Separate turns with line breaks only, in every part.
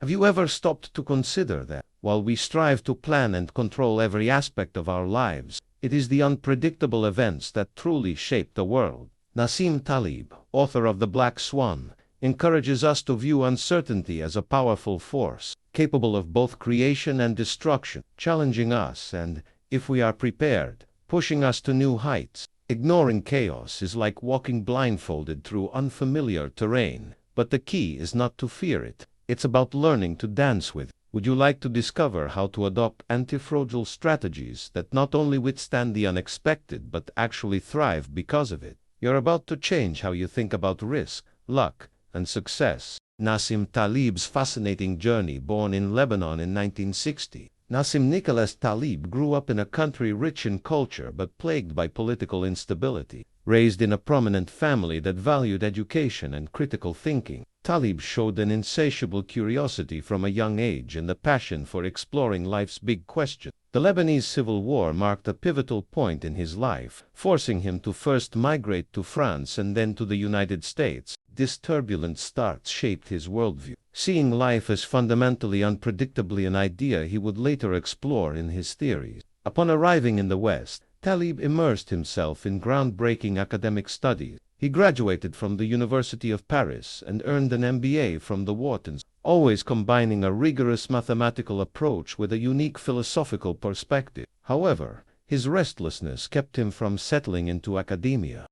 Have you ever stopped to consider that, while we strive to plan and control every aspect of our lives, it is the unpredictable events that truly shape the world? Nassim Taleb, author of The Black Swan, encourages us to view uncertainty as a powerful force, capable of both creation and destruction, challenging us and, if we are prepared, pushing us to new heights. Ignoring chaos is like walking blindfolded through unfamiliar terrain, but the key is not to fear it. It's about learning to dance with it. Would you like to discover how to adopt antifragile strategies that not only withstand the unexpected but actually thrive because of it? You're about to change how you think about risk, luck, and success. Nassim Taleb's fascinating journey. Born in Lebanon in 1960, Nassim Nicholas Taleb grew up in a country rich in culture but plagued by political instability. Raised in a prominent family that valued education and critical thinking, Taleb showed an insatiable curiosity from a young age and a passion for exploring life's big questions. The Lebanese Civil War marked a pivotal point in his life, forcing him to first migrate to France and then to the United States. This turbulent start shaped his worldview, seeing life as fundamentally unpredictably an idea he would later explore in his theories. Upon arriving in the West, Taleb immersed himself in groundbreaking academic studies. He graduated from the University of Paris and earned an MBA from the Whartons, always combining a rigorous mathematical approach with a unique philosophical perspective. However, his restlessness kept him from settling into academia.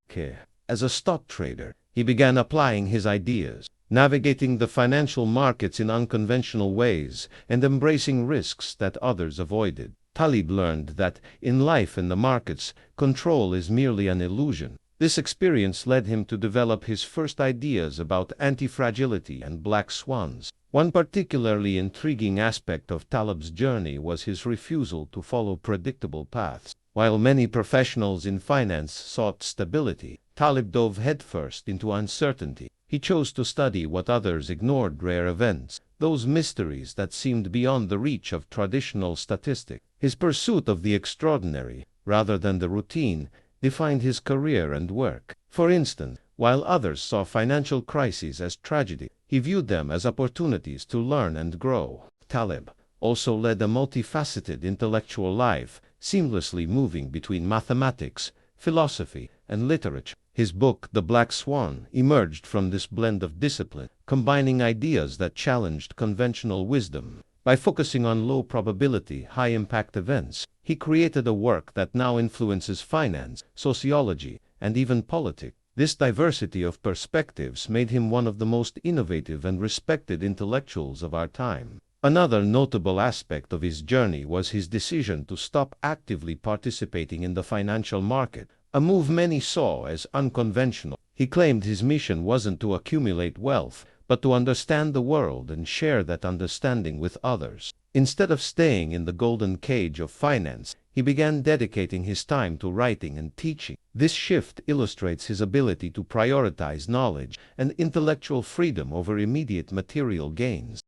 As a stock trader, he began applying his ideas, navigating the financial markets in unconventional ways, and embracing risks that others avoided. Taleb learned that, in life and the markets, control is merely an illusion. This experience led him to develop his first ideas about antifragility and black swans. One particularly intriguing aspect of Taleb's journey was his refusal to follow predictable paths. While many professionals in finance sought stability, Taleb dove headfirst into uncertainty. He chose to study what others ignored: rare events, those mysteries that seemed beyond the reach of traditional statistics. His pursuit of the extraordinary, rather than the routine, defined his career and work. For instance, while others saw financial crises as tragedy, he viewed them as opportunities to learn and grow. Taleb also led a multifaceted intellectual life, seamlessly moving between mathematics, philosophy, and literature. His book, The Black Swan, emerged from this blend of discipline, combining ideas that challenged conventional wisdom. By focusing on low-probability, high-impact events, he created a work that now influences finance, sociology, and even politics. This diversity of perspectives made him one of the most innovative and respected intellectuals of our time. Another notable aspect of his journey was his decision to stop actively participating in the financial market, a move many saw as unconventional. He claimed his mission wasn't to accumulate wealth, but to understand the world and share that understanding with others. Instead of staying in the golden cage of finance, he began dedicating his time to writing and teaching. This shift illustrates his ability to prioritize knowledge and intellectual freedom over immediate material gains.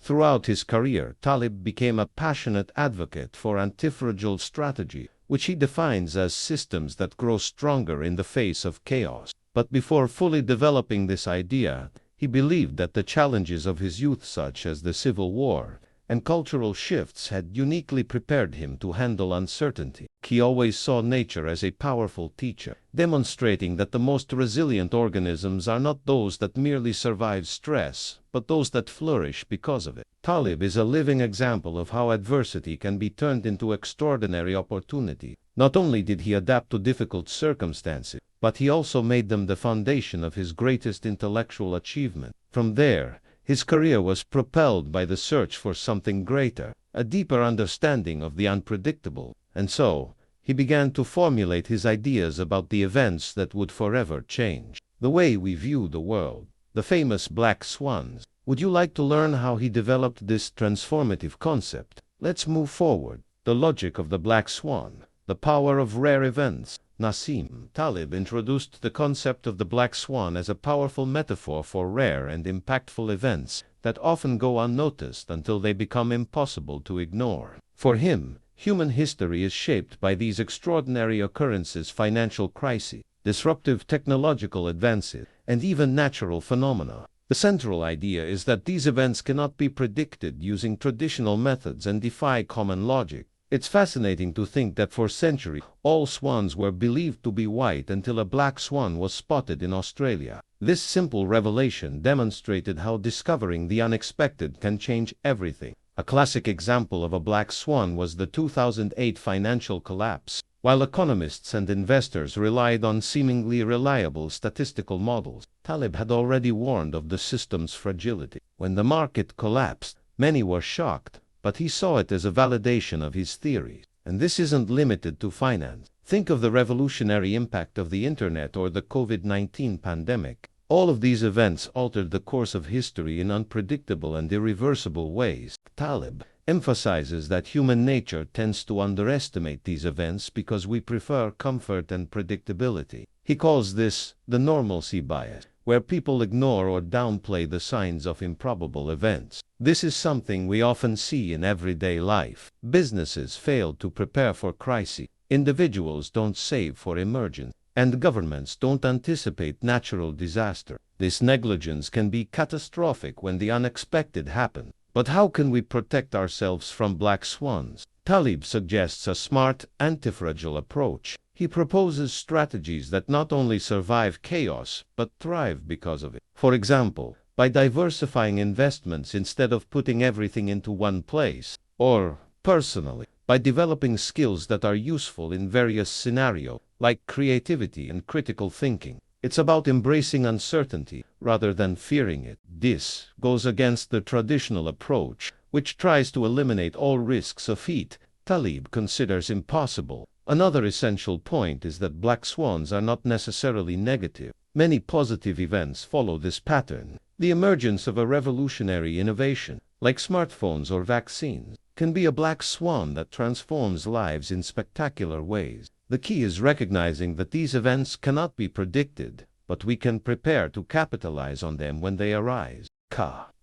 Throughout his career, Taleb became a passionate advocate for antifragile strategy, which he defines as systems that grow stronger in the face of chaos. But before fully developing this idea, he believed that the challenges of his youth, such as the Civil War and cultural shifts, had uniquely prepared him to handle uncertainty. He always saw nature as a powerful teacher, demonstrating that the most resilient organisms are not those that merely survive stress, but those that flourish because of it. Taleb is a living example of how adversity can be turned into extraordinary opportunity. Not only did he adapt to difficult circumstances, but he also made them the foundation of his greatest intellectual achievement. From there, his career was propelled by the search for something greater, a deeper understanding of the unpredictable, and so, he began to formulate his ideas about the events that would forever change the way we view the world. The famous black swans. Would you like to learn how he developed this transformative concept? Let's move forward. The logic of the black swan. The power of rare events. Nassim Taleb introduced the concept of the black swan as a powerful metaphor for rare and impactful events that often go unnoticed until they become impossible to ignore. For him, human history is shaped by these extraordinary occurrences: financial crises, disruptive technological advances, and even natural phenomena. The central idea is that these events cannot be predicted using traditional methods and defy common logic. It's fascinating to think that for centuries, all swans were believed to be white until a black swan was spotted in Australia. This simple revelation demonstrated how discovering the unexpected can change everything. A classic example of a black swan was the 2008 financial collapse. While economists and investors relied on seemingly reliable statistical models, Taleb had already warned of the system's fragility. When the market collapsed, many were shocked, but he saw it as a validation of his theories. And this isn't limited to finance. Think of the revolutionary impact of the internet or the COVID-19 pandemic. All of these events altered the course of history in unpredictable and irreversible ways. Taleb emphasizes that human nature tends to underestimate these events because we prefer comfort and predictability. He calls this the normalcy bias, where people ignore or downplay the signs of improbable events. This is something we often see in everyday life. Businesses fail to prepare for crises, individuals don't save for emergencies, and governments don't anticipate natural disaster. This negligence can be catastrophic when the unexpected happens. But how can we protect ourselves from black swans? Taleb suggests a smart, antifragile approach. He proposes strategies that not only survive chaos, but thrive because of it. For example, by diversifying investments instead of putting everything into one place, or, personally, by developing skills that are useful in various scenarios, like creativity and critical thinking. It's about embracing uncertainty rather than fearing it. This goes against the traditional approach, which tries to eliminate all risks of it. Taleb considers impossible. Another essential point is that black swans are not necessarily negative. Many positive events follow this pattern. The emergence of a revolutionary innovation, like smartphones or vaccines, can be a black swan that transforms lives in spectacular ways. The key is recognizing that these events cannot be predicted, but we can prepare to capitalize on them when they arise.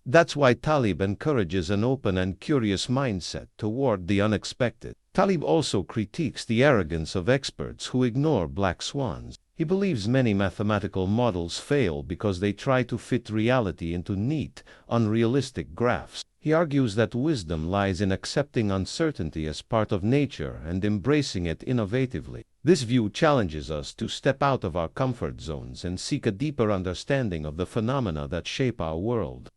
That's why Taleb encourages an open and curious mindset toward the unexpected. Taleb also critiques the arrogance of experts who ignore black swans. He believes many mathematical models fail because they try to fit reality into neat, unrealistic graphs. He argues that wisdom lies in accepting uncertainty as part of nature and embracing it innovatively. This view challenges us to step out of our comfort zones and seek a deeper understanding of the phenomena that shape our world.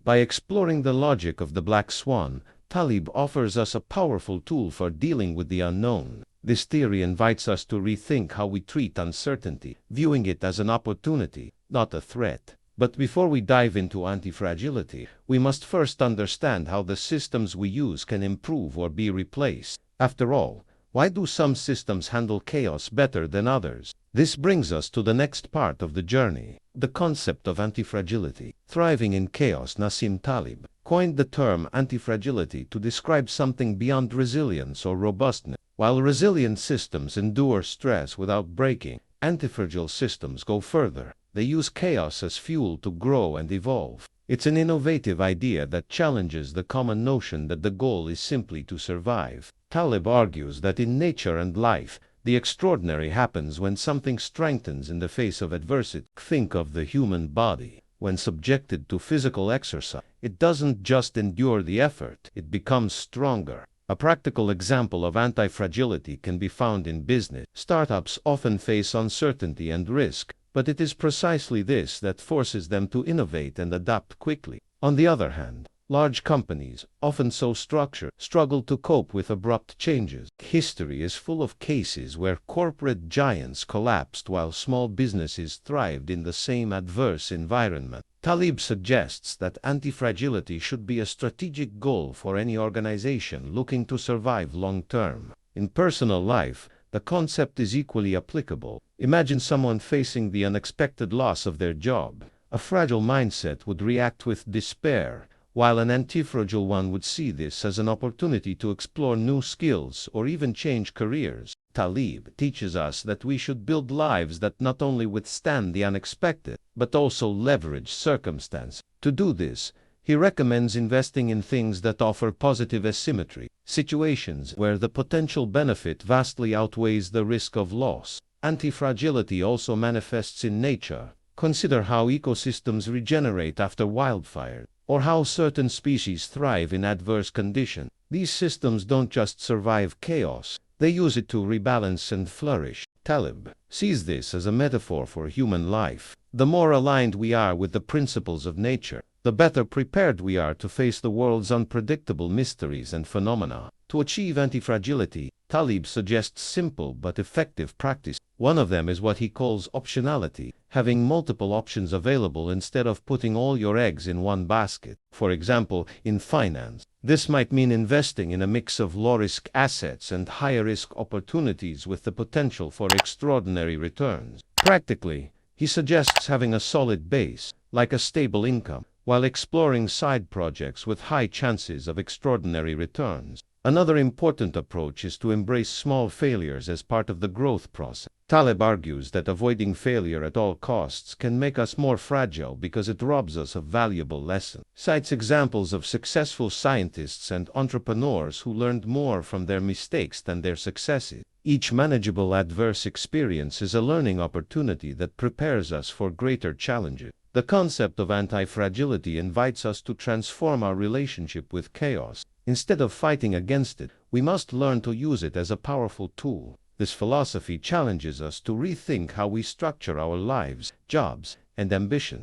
By exploring the logic of the black swan, Taleb offers us a powerful tool for dealing with the unknown. This theory invites us to rethink how we treat uncertainty, viewing it as an opportunity, not a threat. But before we dive into antifragility, we must first understand how the systems we use can improve or be replaced. After all, why do some systems handle chaos better than others? This brings us to the next part of the journey, the concept of antifragility. Thriving in chaos, Nassim Taleb coined the term antifragility to describe something beyond resilience or robustness. While resilient systems endure stress without breaking, antifragile systems go further. They use chaos as fuel to grow and evolve. It's an innovative idea that challenges the common notion that the goal is simply to survive. Taleb argues that in nature and life, the extraordinary happens when something strengthens in the face of adversity. Think of the human body. When subjected to physical exercise, it doesn't just endure the effort, it becomes stronger. A practical example of antifragility can be found in business. Startups often face uncertainty and risk, but it is precisely this that forces them to innovate and adapt quickly. On the other hand, large companies, often so structured, struggle to cope with abrupt changes. History is full of cases where corporate giants collapsed while small businesses thrived in the same adverse environment. Taleb suggests that antifragility should be a strategic goal for any organization looking to survive long-term. In personal life, the concept is equally applicable. Imagine someone facing the unexpected loss of their job. A fragile mindset would react with despair, while an antifragile one would see this as an opportunity to explore new skills or even change careers. Taleb teaches us that we should build lives that not only withstand the unexpected, but also leverage circumstance. To do this, he recommends investing in things that offer positive asymmetry, situations where the potential benefit vastly outweighs the risk of loss. Antifragility also manifests in nature. Consider how ecosystems regenerate after wildfire, or how certain species thrive in adverse conditions. These systems don't just survive chaos, they use it to rebalance and flourish. Taleb sees this as a metaphor for human life. The more aligned we are with the principles of nature, the better prepared we are to face the world's unpredictable mysteries and phenomena. To achieve antifragility, Taleb suggests simple but effective practice. One of them is what he calls optionality, having multiple options available instead of putting all your eggs in one basket. For example, in finance, this might mean investing in a mix of low-risk assets and higher-risk opportunities with the potential for extraordinary returns. Practically, he suggests having a solid base, like a stable income, while exploring side projects with high chances of extraordinary returns. Another important approach is to embrace small failures as part of the growth process. Taleb argues that avoiding failure at all costs can make us more fragile because it robs us of valuable lessons. Cites examples of successful scientists and entrepreneurs who learned more from their mistakes than their successes. Each manageable adverse experience is a learning opportunity that prepares us for greater challenges. The concept of antifragility invites us to transform our relationship with chaos. Instead of fighting against it, we must learn to use it as a powerful tool. This philosophy challenges us to rethink how we structure our lives, jobs, and ambition.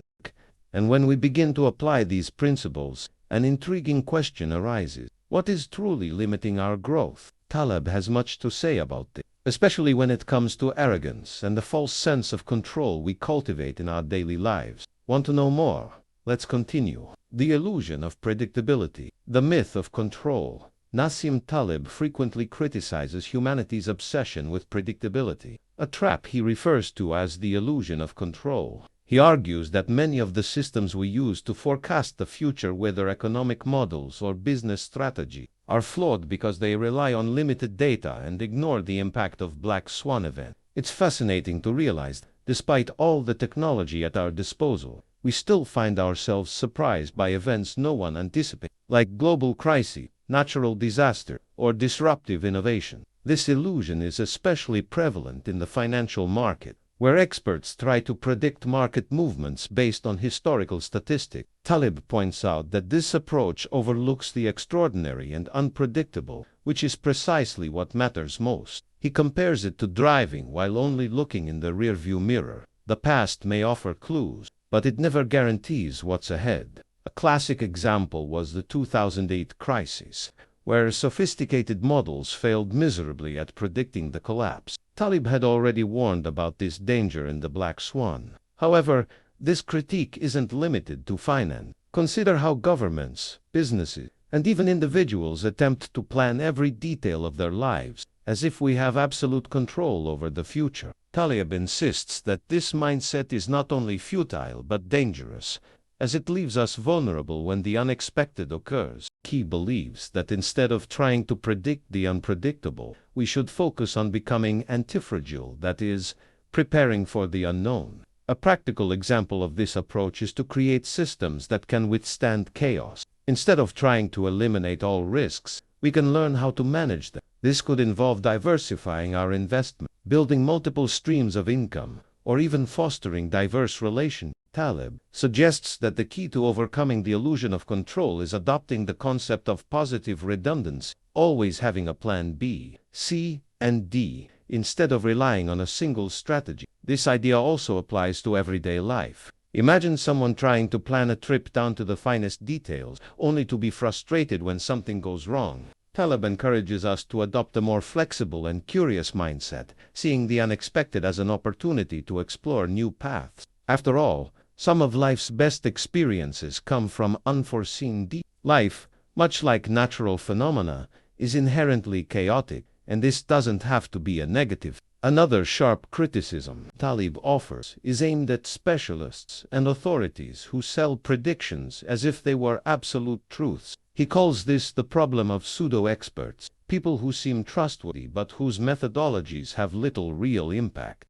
And when we begin to apply these principles, an intriguing question arises. What is truly limiting our growth? Taleb has much to say about this, especially when it comes to arrogance and the false sense of control we cultivate in our daily lives. Want to know more? Let's continue. The illusion of predictability. The myth of control. Nassim Taleb frequently criticizes humanity's obsession with predictability, a trap he refers to as the illusion of control. He argues that many of the systems we use to forecast the future, whether economic models or business strategy, are flawed because they rely on limited data and ignore the impact of Black Swan events. It's fascinating to realize that, despite all the technology at our disposal, we still find ourselves surprised by events no one anticipated, like global crises, natural disaster, or disruptive innovation. This illusion is especially prevalent in the financial market, where experts try to predict market movements based on historical statistics. Taleb points out that this approach overlooks the extraordinary and unpredictable, which is precisely what matters most. He compares it to driving while only looking in the rearview mirror. The past may offer clues, but it never guarantees what's ahead. A classic example was the 2008 crisis, where sophisticated models failed miserably at predicting the collapse. Taleb had already warned about this danger in the Black Swan. However, this critique isn't limited to finance. Consider how governments, businesses, and even individuals attempt to plan every detail of their lives, as if we have absolute control over the future. Taleb insists that this mindset is not only futile but dangerous, as it leaves us vulnerable when the unexpected occurs. He believes that instead of trying to predict the unpredictable, we should focus on becoming antifragile, that is, preparing for the unknown. A practical example of this approach is to create systems that can withstand chaos. Instead of trying to eliminate all risks, we can learn how to manage them. This could involve diversifying our investment, building multiple streams of income, or even fostering diverse relations. Taleb suggests that the key to overcoming the illusion of control is adopting the concept of positive redundancy, always having a plan B, C, and D, instead of relying on a single strategy. This idea also applies to everyday life. Imagine someone trying to plan a trip down to the finest details, only to be frustrated when something goes wrong. Taleb encourages us to adopt a more flexible and curious mindset, seeing the unexpected as an opportunity to explore new paths. After all, some of life's best experiences come from unforeseen details. Life, much like natural phenomena, is inherently chaotic, and this doesn't have to be a negative. Another sharp criticism Taleb offers is aimed at specialists and authorities who sell predictions as if they were absolute truths. He calls this the problem of pseudo-experts, people who seem trustworthy but whose methodologies have little real impact.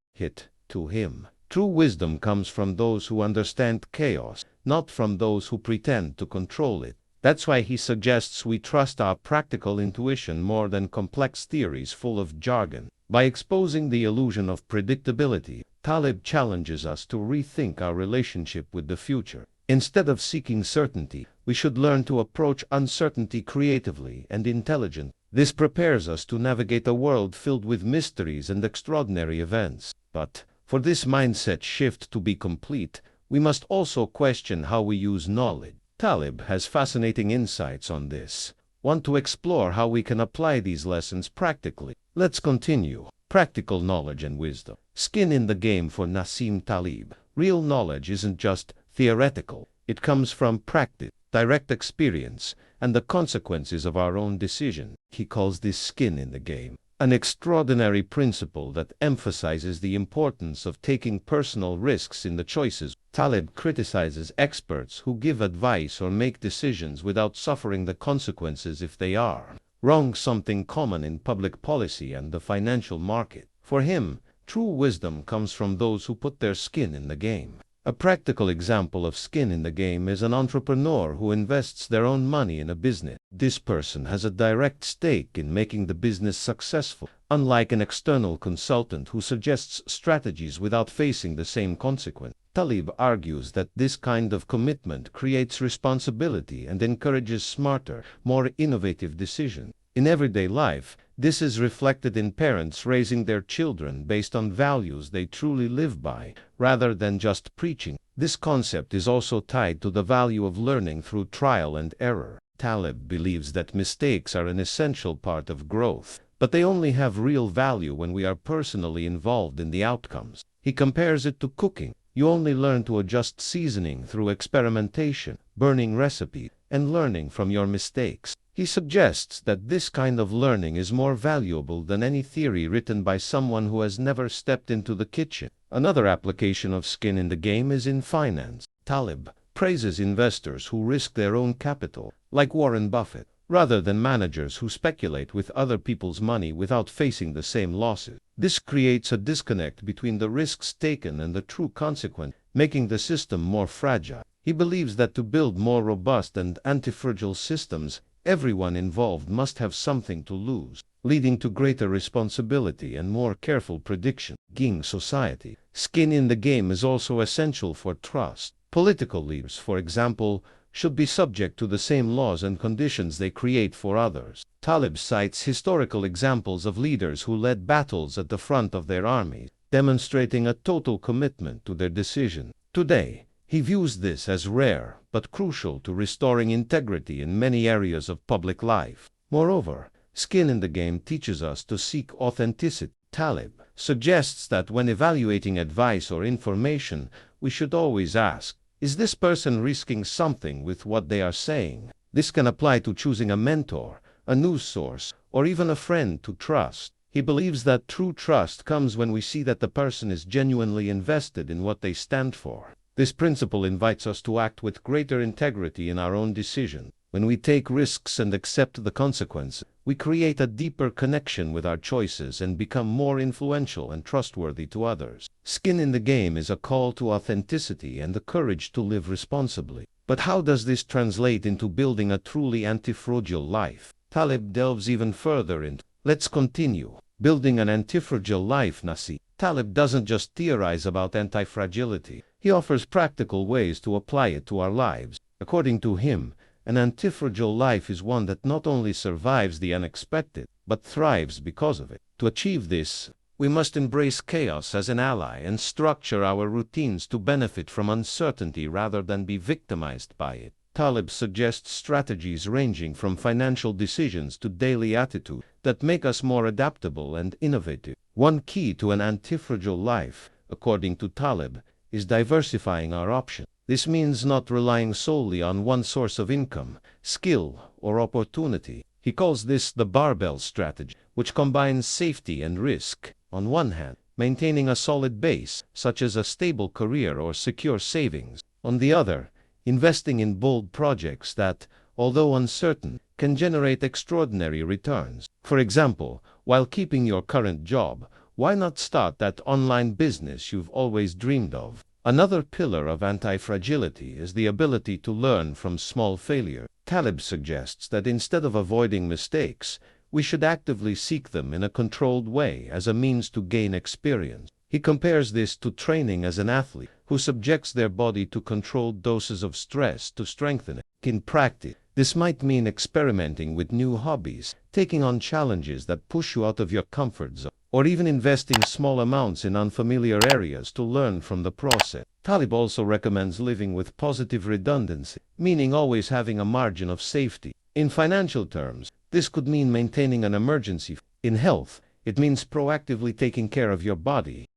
To him, true wisdom comes from those who understand chaos, not from those who pretend to control it. That's why he suggests we trust our practical intuition more than complex theories full of jargon. By exposing the illusion of predictability, Taleb challenges us to rethink our relationship with the future. Instead of seeking certainty, we should learn to approach uncertainty creatively and intelligently. This prepares us to navigate a world filled with mysteries and extraordinary events. But, for this mindset shift to be complete, we must also question how we use knowledge. Taleb has fascinating insights on this. Want to explore how we can apply these lessons practically? Let's continue. Practical knowledge and wisdom. Skin in the game for Nassim Taleb. Real knowledge isn't just theoretical. It comes from practice, direct experience, and the consequences of our own decision. He calls this skin in the game, an extraordinary principle that emphasizes the importance of taking personal risks in the choices. Taleb criticizes experts who give advice or make decisions without suffering the consequences if they are wrong, something common in public policy and the financial market. For him, true wisdom comes from those who put their skin in the game. A practical example of skin in the game is an entrepreneur who invests their own money in a business. This person has a direct stake in making the business successful, unlike an external consultant who suggests strategies without facing the same consequence. Taleb argues that this kind of commitment creates responsibility and encourages smarter, more innovative decisions. In everyday life, this is reflected in parents raising their children based on values they truly live by, rather than just preaching. This concept is also tied to the value of learning through trial and error. Taleb believes that mistakes are an essential part of growth, but they only have real value when we are personally involved in the outcomes. He compares it to cooking. You only learn to adjust seasoning through experimentation, burning recipes, and learning from your mistakes. He suggests that this kind of learning is more valuable than any theory written by someone who has never stepped into the kitchen. Another application of skin in the game is in finance. Taleb praises investors who risk their own capital, like Warren Buffett, rather than managers who speculate with other people's money without facing the same losses. This creates a disconnect between the risks taken and the true consequence, making the system more fragile. He believes that to build more robust and antifragile systems, everyone involved must have something to lose, leading to greater responsibility and more careful prediction. In society, skin in the game is also essential for trust. Political leaders, for example, should be subject to the same laws and conditions they create for others. Taleb cites historical examples of leaders who led battles at the front of their armies, demonstrating a total commitment to their decision. Today, he views this as rare but crucial to restoring integrity in many areas of public life. Moreover, skin in the game teaches us to seek authenticity. Taleb suggests that when evaluating advice or information, we should always ask, is this person risking something with what they are saying? This can apply to choosing a mentor, a news source, or even a friend to trust. He believes that true trust comes when we see that the person is genuinely invested in what they stand for. This principle invites us to act with greater integrity in our own decision. When we take risks and accept the consequences, we create a deeper connection with our choices and become more influential and trustworthy to others. Skin in the game is a call to authenticity and the courage to live responsibly. But how does this translate into building a truly antifragile life? Taleb delves even further into. Let's continue. Building an antifragile life. Nassim Taleb doesn't just theorize about antifragility. He offers practical ways to apply it to our lives. According to him, an antifragile life is one that not only survives the unexpected, but thrives because of it. To achieve this, we must embrace chaos as an ally and structure our routines to benefit from uncertainty rather than be victimized by it. Taleb suggests strategies ranging from financial decisions to daily attitudes that make us more adaptable and innovative. One key to an antifragile life, according to Taleb, is diversifying our options. This means not relying solely on one source of income, skill, or opportunity. He calls this the barbell strategy, which combines safety and risk. On one hand, maintaining a solid base, such as a stable career or secure savings. On the other, investing in bold projects that, although uncertain, can generate extraordinary returns. For example, while keeping your current job, why not start that online business you've always dreamed of? Another pillar of antifragility is the ability to learn from small failures. Taleb suggests that instead of avoiding mistakes, we should actively seek them in a controlled way as a means to gain experience. He compares this to training as an athlete who subjects their body to controlled doses of stress to strengthen it. In practice, this might mean experimenting with new hobbies, taking on challenges that push you out of your comfort zone, or even investing small amounts in unfamiliar areas to learn from the process. Taleb also recommends living with positive redundancy, meaning always having a margin of safety. In financial terms, this could mean maintaining an emergency fund. In health, it means proactively taking care of your body.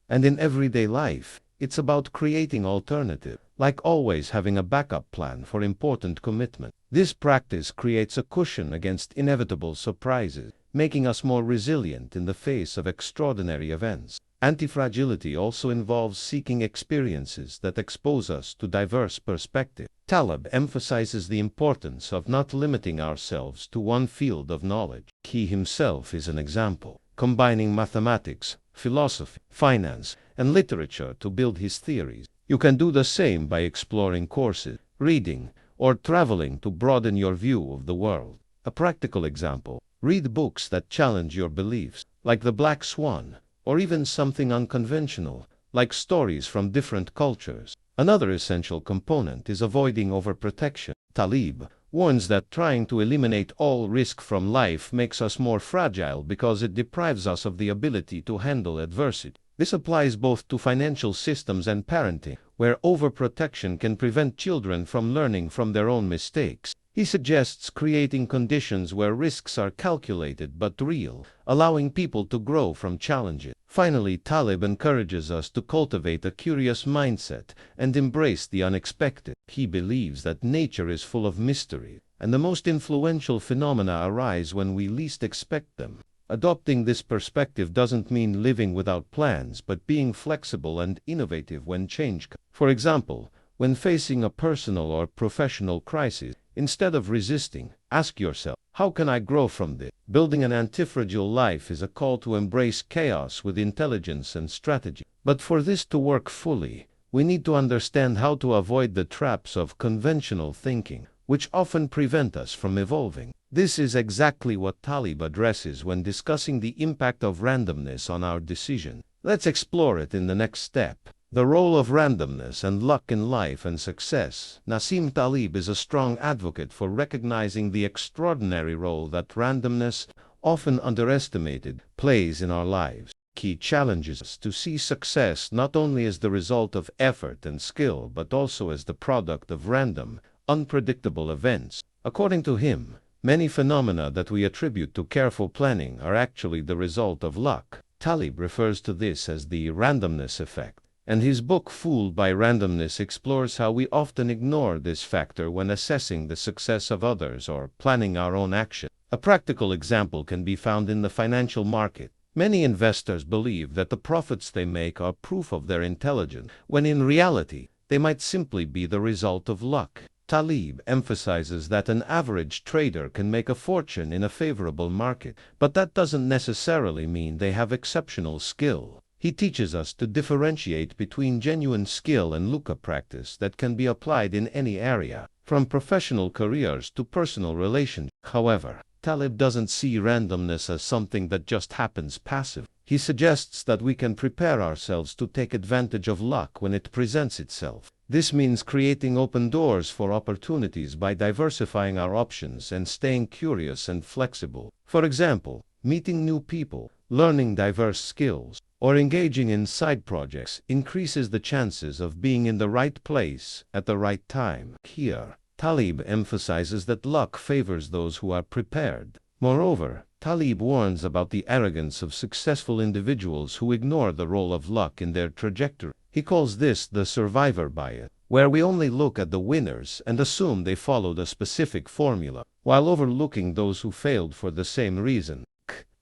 And in everyday life, it's about creating alternatives, like always having a backup plan for important commitment. This practice creates a cushion against inevitable surprises, making us more resilient in the face of extraordinary events. Antifragility also involves seeking experiences that expose us to diverse perspectives. Taleb emphasizes the importance of not limiting ourselves to one field of knowledge. He himself is an example, combining mathematics, philosophy, finance, and literature to build his theories. You can do the same by exploring courses, reading, or traveling to broaden your view of the world. A practical example: read books that challenge your beliefs, like The Black Swan, or even something unconventional, like stories from different cultures. Another essential component is avoiding overprotection. Taleb warns that trying to eliminate all risk from life makes us more fragile because it deprives us of the ability to handle adversity. This applies both to financial systems and parenting, where overprotection can prevent children from learning from their own mistakes. He suggests creating conditions where risks are calculated but real, allowing people to grow from challenges. Finally, Taleb encourages us to cultivate a curious mindset and embrace the unexpected. He believes that nature is full of mystery, and the most influential phenomena arise when we least expect them. Adopting this perspective doesn't mean living without plans, but being flexible and innovative when change comes. For example, when facing a personal or professional crisis, instead of resisting, ask yourself, how can I grow from this? Building an antifragile life is a call to embrace chaos with intelligence and strategy. But for this to work fully, we need to understand how to avoid the traps of conventional thinking, which often prevent us from evolving. This is exactly what Taleb addresses when discussing the impact of randomness on our decision. Let's explore it in the next step. The role of randomness and luck in life and success. Nassim Taleb is a strong advocate for recognizing the extraordinary role that randomness, often underestimated, plays in our lives. He challenges us to see success not only as the result of effort and skill, but also as the product of random, unpredictable events. According to him, many phenomena that we attribute to careful planning are actually the result of luck. Taleb refers to this as the randomness effect, and his book Fooled by Randomness explores how we often ignore this factor when assessing the success of others or planning our own action. A practical example can be found in the financial market. Many investors believe that the profits they make are proof of their intelligence, when in reality, they might simply be the result of luck. Taleb emphasizes that an average trader can make a fortune in a favorable market, but that doesn't necessarily mean they have exceptional skill. He teaches us to differentiate between genuine skill and luck practice that can be applied in any area, from professional careers to personal relationships. However, Taleb doesn't see randomness as something that just happens passively. He suggests that we can prepare ourselves to take advantage of luck when it presents itself. This means creating open doors for opportunities by diversifying our options and staying curious and flexible. For example, meeting new people, learning diverse skills, or engaging in side projects increases the chances of being in the right place at the right time. Here, Taleb emphasizes that luck favors those who are prepared. Moreover, Taleb warns about the arrogance of successful individuals who ignore the role of luck in their trajectory. He calls this the survivor bias, where we only look at the winners and assume they followed a specific formula, while overlooking those who failed for the same reason.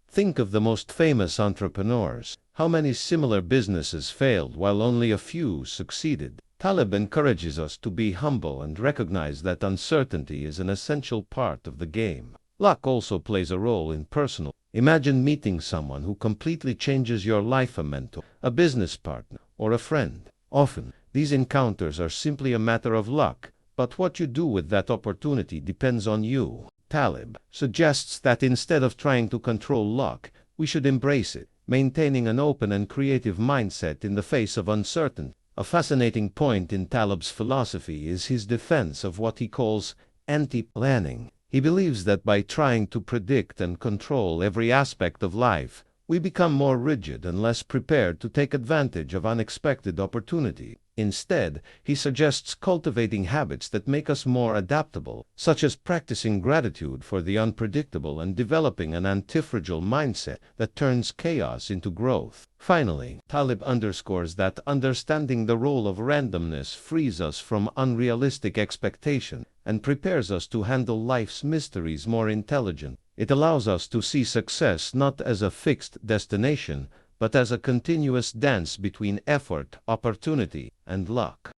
Think of the most famous entrepreneurs. How many similar businesses failed while only a few succeeded? Taleb encourages us to be humble and recognize that uncertainty is an essential part of the game. Luck also plays a role in personal. Imagine meeting someone who completely changes your life: a mentor, a business partner, or a friend. Often, these encounters are simply a matter of luck, but what you do with that opportunity depends on you. Taleb suggests that instead of trying to control luck, we should embrace it, maintaining an open and creative mindset in the face of uncertainty. A fascinating point in Taleb's philosophy is his defense of what he calls anti-planning. He believes that by trying to predict and control every aspect of life, we become more rigid and less prepared to take advantage of unexpected opportunity. Instead, he suggests cultivating habits that make us more adaptable, such as practicing gratitude for the unpredictable and developing an antifragile mindset that turns chaos into growth. Finally, Taleb underscores that understanding the role of randomness frees us from unrealistic expectation and prepares us to handle life's mysteries more intelligently. It allows us to see success not as a fixed destination, but as a continuous dance between effort, opportunity, and luck.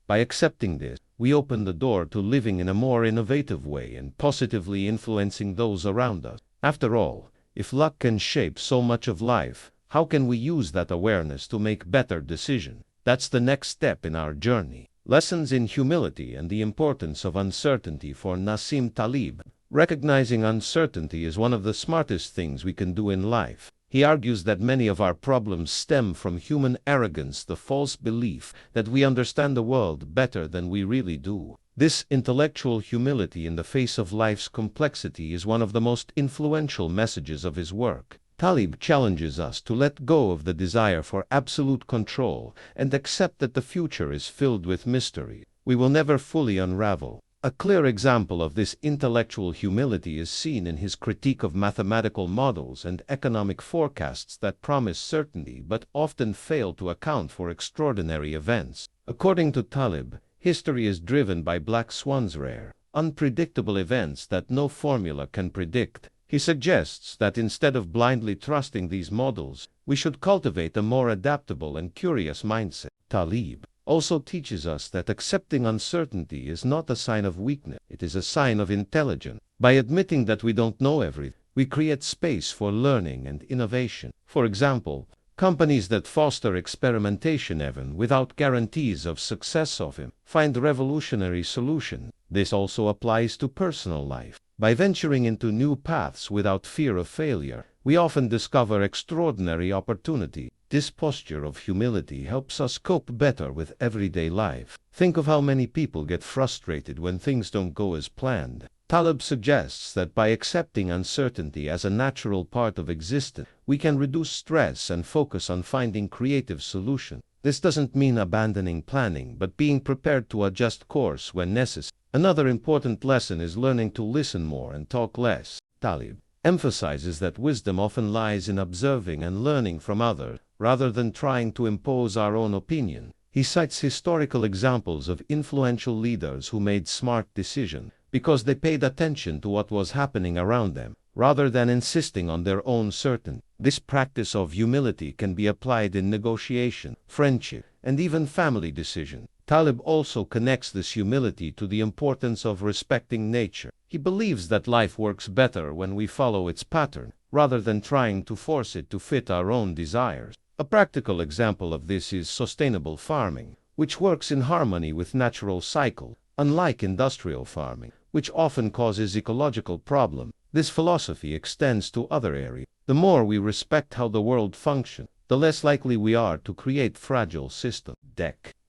By accepting this, we open the door to living in a more innovative way and positively influencing those around us. After all, if luck can shape so much of life, how can we use that awareness to make better decisions? That's the next step in our journey. Lessons in humility and the importance of uncertainty for Nassim Taleb. Recognizing uncertainty is one of the smartest things we can do in life. He argues that many of our problems stem from human arrogance, the false belief that we understand the world better than we really do. This intellectual humility in the face of life's complexity is one of the most influential messages of his work. Taleb challenges us to let go of the desire for absolute control and accept that the future is filled with mystery we will never fully unravel. A clear example of this intellectual humility is seen in his critique of mathematical models and economic forecasts that promise certainty but often fail to account for extraordinary events. According to Taleb, history is driven by black swans, rare, unpredictable events that no formula can predict. He suggests that instead of blindly trusting these models, we should cultivate a more adaptable and curious mindset. Taleb also teaches us that accepting uncertainty is not a sign of weakness, it is a sign of intelligence. By admitting that we don't know everything, we create space for learning and innovation. For example, companies that foster experimentation even without guarantees of success find revolutionary solutions. This also applies to personal life. By venturing into new paths without fear of failure, we often discover extraordinary opportunity. This posture of humility helps us cope better with everyday life. Think of how many people get frustrated when things don't go as planned. Taleb suggests that by accepting uncertainty as a natural part of existence, we can reduce stress and focus on finding creative solutions. This doesn't mean abandoning planning, but being prepared to adjust course when necessary. Another important lesson is learning to listen more and talk less. Taleb emphasizes that wisdom often lies in observing and learning from others, rather than trying to impose our own opinion. He cites historical examples of influential leaders who made smart decisions because they paid attention to what was happening around them, rather than insisting on their own certainty. This practice of humility can be applied in negotiation, friendship, and even family decisions. Taleb also connects this humility to the importance of respecting nature. He believes that life works better when we follow its pattern, rather than trying to force it to fit our own desires. A practical example of this is sustainable farming, which works in harmony with natural cycles, unlike industrial farming, which often causes ecological problems. This philosophy extends to other areas. The more we respect how the world functions, the less likely we are to create fragile systems.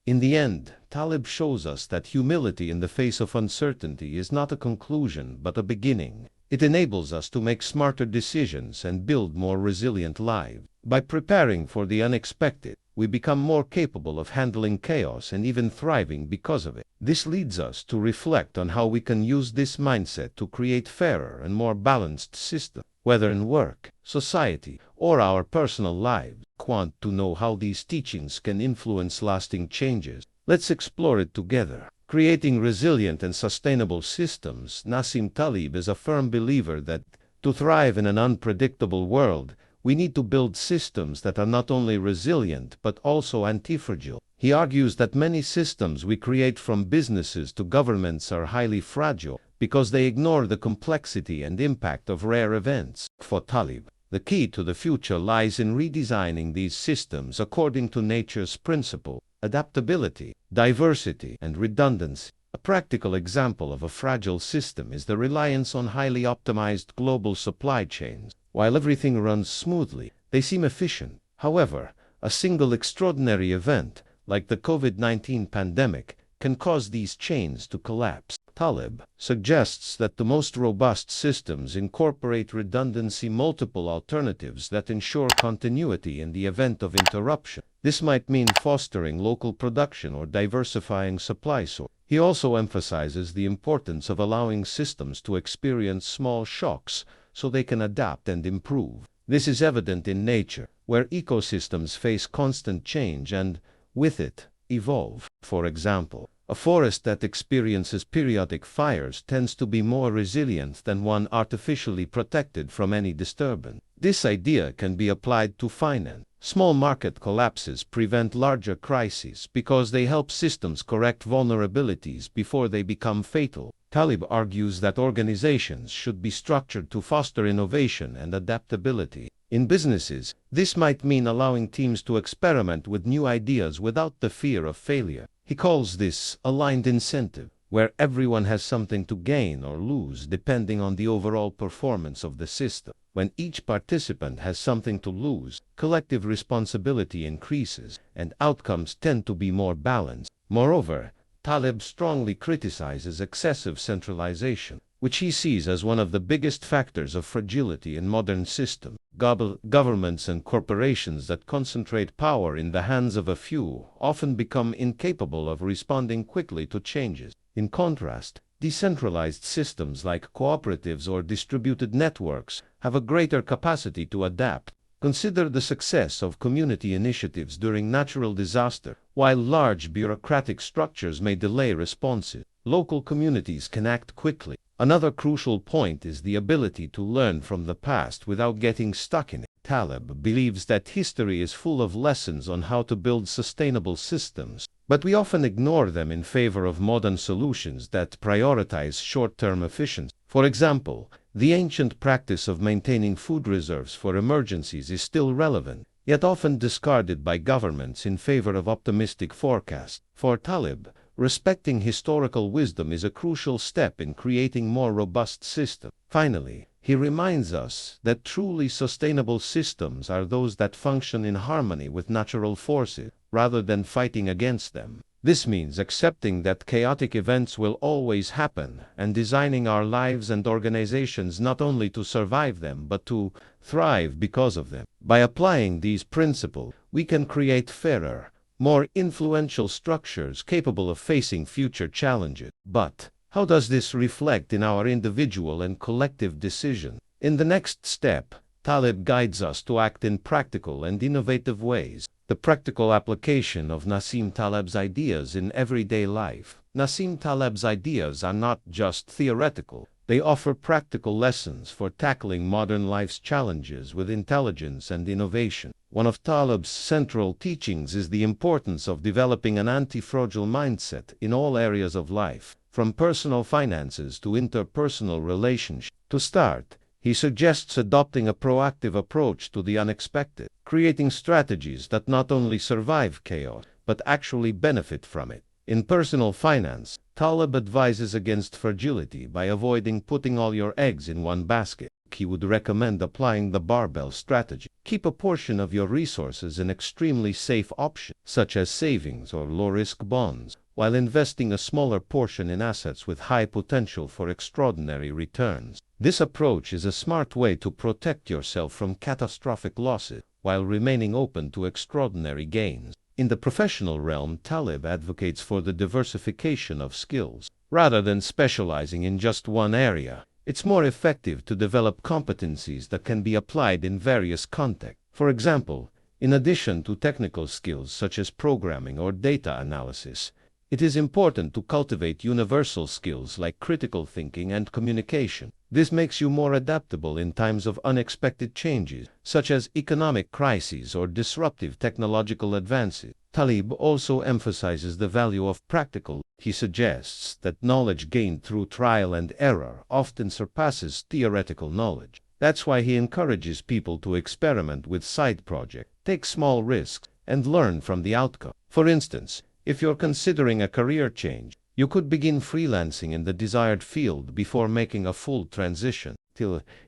In the end, Taleb shows us that humility in the face of uncertainty is not a conclusion but a beginning. It enables us to make smarter decisions and build more resilient lives. By preparing for the unexpected, we become more capable of handling chaos and even thriving because of it. This leads us to reflect on how we can use this mindset to create fairer and more balanced systems, whether in work, society, or our personal lives. Want to know how these teachings can influence lasting changes? Let's explore it together. Creating resilient and sustainable systems. Nassim Taleb is a firm believer that, to thrive in an unpredictable world, we need to build systems that are not only resilient but also antifragile. He argues that many systems we create, from businesses to governments, are highly fragile because they ignore the complexity and impact of rare events. For Taleb, the key to the future lies in redesigning these systems according to nature's principle: adaptability, diversity, and redundancy. A practical example of a fragile system is the reliance on highly optimized global supply chains. While everything runs smoothly, they seem efficient. However, a single extraordinary event, like the COVID-19 pandemic, can cause these chains to collapse. Taleb suggests that the most robust systems incorporate redundancy, multiple alternatives that ensure continuity in the event of interruption. This might mean fostering local production or diversifying supply sources. He also emphasizes the importance of allowing systems to experience small shocks so they can adapt and improve. This is evident in nature, where ecosystems face constant change and, with it, evolve. For example, a forest that experiences periodic fires tends to be more resilient than one artificially protected from any disturbance. This idea can be applied to finance. Small market collapses prevent larger crises because they help systems correct vulnerabilities before they become fatal. Taleb argues that organizations should be structured to foster innovation and adaptability. In businesses, this might mean allowing teams to experiment with new ideas without the fear of failure. He calls this aligned incentive, where everyone has something to gain or lose depending on the overall performance of the system. When each participant has something to lose, collective responsibility increases, and outcomes tend to be more balanced. Moreover, Taleb strongly criticizes excessive centralization, which he sees as one of the biggest factors of fragility in modern systems. Governments and corporations that concentrate power in the hands of a few often become incapable of responding quickly to changes. In contrast, decentralized systems like cooperatives or distributed networks have a greater capacity to adapt. Consider the success of community initiatives during natural disaster. While large bureaucratic structures may delay responses, local communities can act quickly. Another crucial point is the ability to learn from the past without getting stuck in it. Taleb believes that history is full of lessons on how to build sustainable systems, but we often ignore them in favor of modern solutions that prioritize short-term efficiency. For example, the ancient practice of maintaining food reserves for emergencies is still relevant, yet often discarded by governments in favor of optimistic forecasts. For Taleb, respecting historical wisdom is a crucial step in creating more robust systems. Finally, he reminds us that truly sustainable systems are those that function in harmony with natural forces, rather than fighting against them. This means accepting that chaotic events will always happen and designing our lives and organizations not only to survive them but to thrive because of them. By applying these principles, we can create fairer, more influential structures capable of facing future challenges. But how does this reflect in our individual and collective decisions? In the next step, Taleb guides us to act in practical and innovative ways. The practical application of Nassim Taleb's ideas in everyday life. Nassim Taleb's ideas are not just theoretical. They offer practical lessons for tackling modern life's challenges with intelligence and innovation. One of Taleb's central teachings is the importance of developing an antifragile mindset in all areas of life, from personal finances to interpersonal relationships. To start, he suggests adopting a proactive approach to the unexpected, creating strategies that not only survive chaos, but actually benefit from it. In personal finance, Taleb advises against fragility by avoiding putting all your eggs in one basket. He would recommend applying the barbell strategy. Keep a portion of your resources in extremely safe options, such as savings or low-risk bonds, while investing a smaller portion in assets with high potential for extraordinary returns. This approach is a smart way to protect yourself from catastrophic losses, while remaining open to extraordinary gains. In the professional realm, Taleb advocates for the diversification of skills. Rather than specializing in just one area, it's more effective to develop competencies that can be applied in various contexts. For example, in addition to technical skills such as programming or data analysis, it is important to cultivate universal skills like critical thinking and communication. This makes you more adaptable in times of unexpected changes, such as economic crises or disruptive technological advances. Taleb also emphasizes the value of practical. He suggests that knowledge gained through trial and error often surpasses theoretical knowledge. That's why he encourages people to experiment with side projects, take small risks, and learn from the outcome. For instance, if you're considering a career change, You could begin freelancing in the desired field before making a full transition.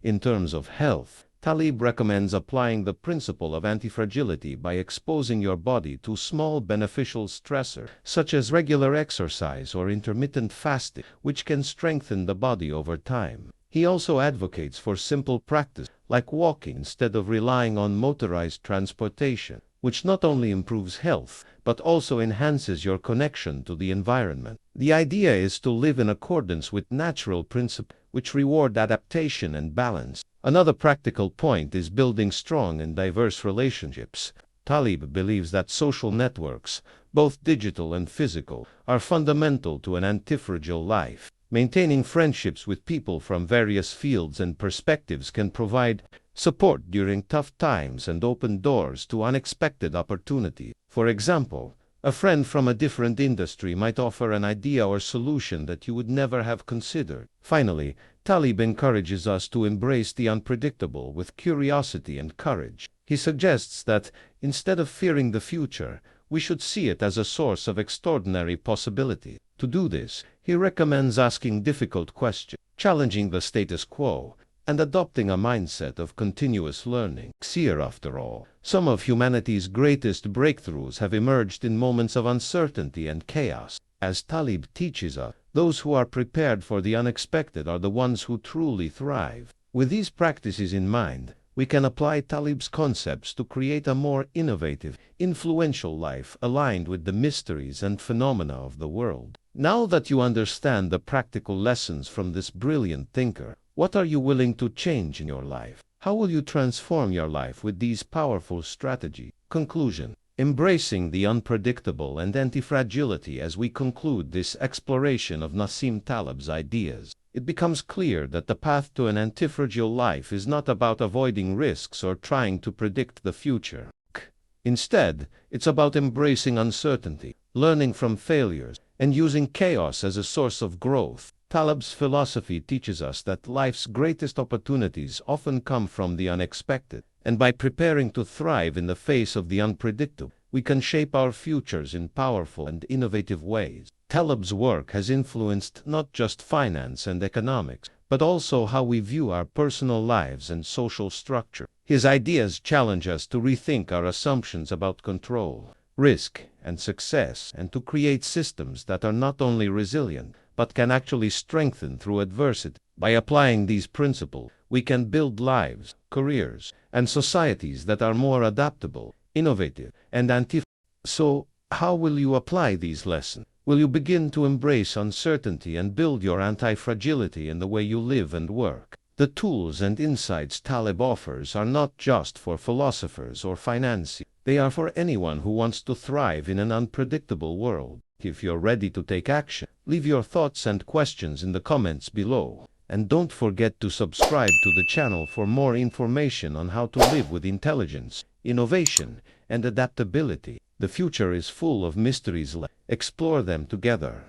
In terms of health, Taleb recommends applying the principle of antifragility by exposing your body to small beneficial stressors, such as regular exercise or intermittent fasting, which can strengthen the body over time. He also advocates for simple practice, like walking instead of relying on motorized transportation, which not only improves health, but also enhances your connection to the environment. The idea is to live in accordance with natural principles, which reward adaptation and balance. Another practical point is building strong and diverse relationships. Taleb believes that social networks, both digital and physical, are fundamental to an antifragile life. Maintaining friendships with people from various fields and perspectives can provide support during tough times and open doors to unexpected opportunities. For example, a friend from a different industry might offer an idea or solution that you would never have considered. Finally, Taleb encourages us to embrace the unpredictable with curiosity and courage. He suggests that, instead of fearing the future, we should see it as a source of extraordinary possibility. To do this, he recommends asking difficult questions, challenging the status quo, and adopting a mindset of continuous learning. Here, after all, some of humanity's greatest breakthroughs have emerged in moments of uncertainty and chaos. As Taleb teaches us, those who are prepared for the unexpected are the ones who truly thrive. With these practices in mind, we can apply Taleb's concepts to create a more innovative, influential life aligned with the mysteries and phenomena of the world. Now that you understand the practical lessons from this brilliant thinker, what are you willing to change in your life? How will you transform your life with these powerful strategies? Conclusion. Embracing the unpredictable and antifragility. As we conclude this exploration of Nassim Taleb's ideas, it becomes clear that the path to an antifragile life is not about avoiding risks or trying to predict the future. Instead, it's about embracing uncertainty, learning from failures, and using chaos as a source of growth. Taleb's philosophy teaches us that life's greatest opportunities often come from the unexpected, and by preparing to thrive in the face of the unpredictable, we can shape our futures in powerful and innovative ways. Taleb's work has influenced not just finance and economics, but also how we view our personal lives and social structure. His ideas challenge us to rethink our assumptions about control, risk, and success, and to create systems that are not only resilient, but can actually strengthen through adversity. By applying these principles, we can build lives, careers, and societies that are more adaptable, innovative, and antifragile. So, how will you apply these lessons? Will you begin to embrace uncertainty and build your anti-fragility in the way you live and work? The tools and insights Taleb offers are not just for philosophers or financiers. They are for anyone who wants to thrive in an unpredictable world. If you're ready to take action, leave your thoughts and questions in the comments below. And don't forget to subscribe to the channel for more information on how to live with intelligence, innovation, and adaptability. The future is full of mysteries. Let's explore them together.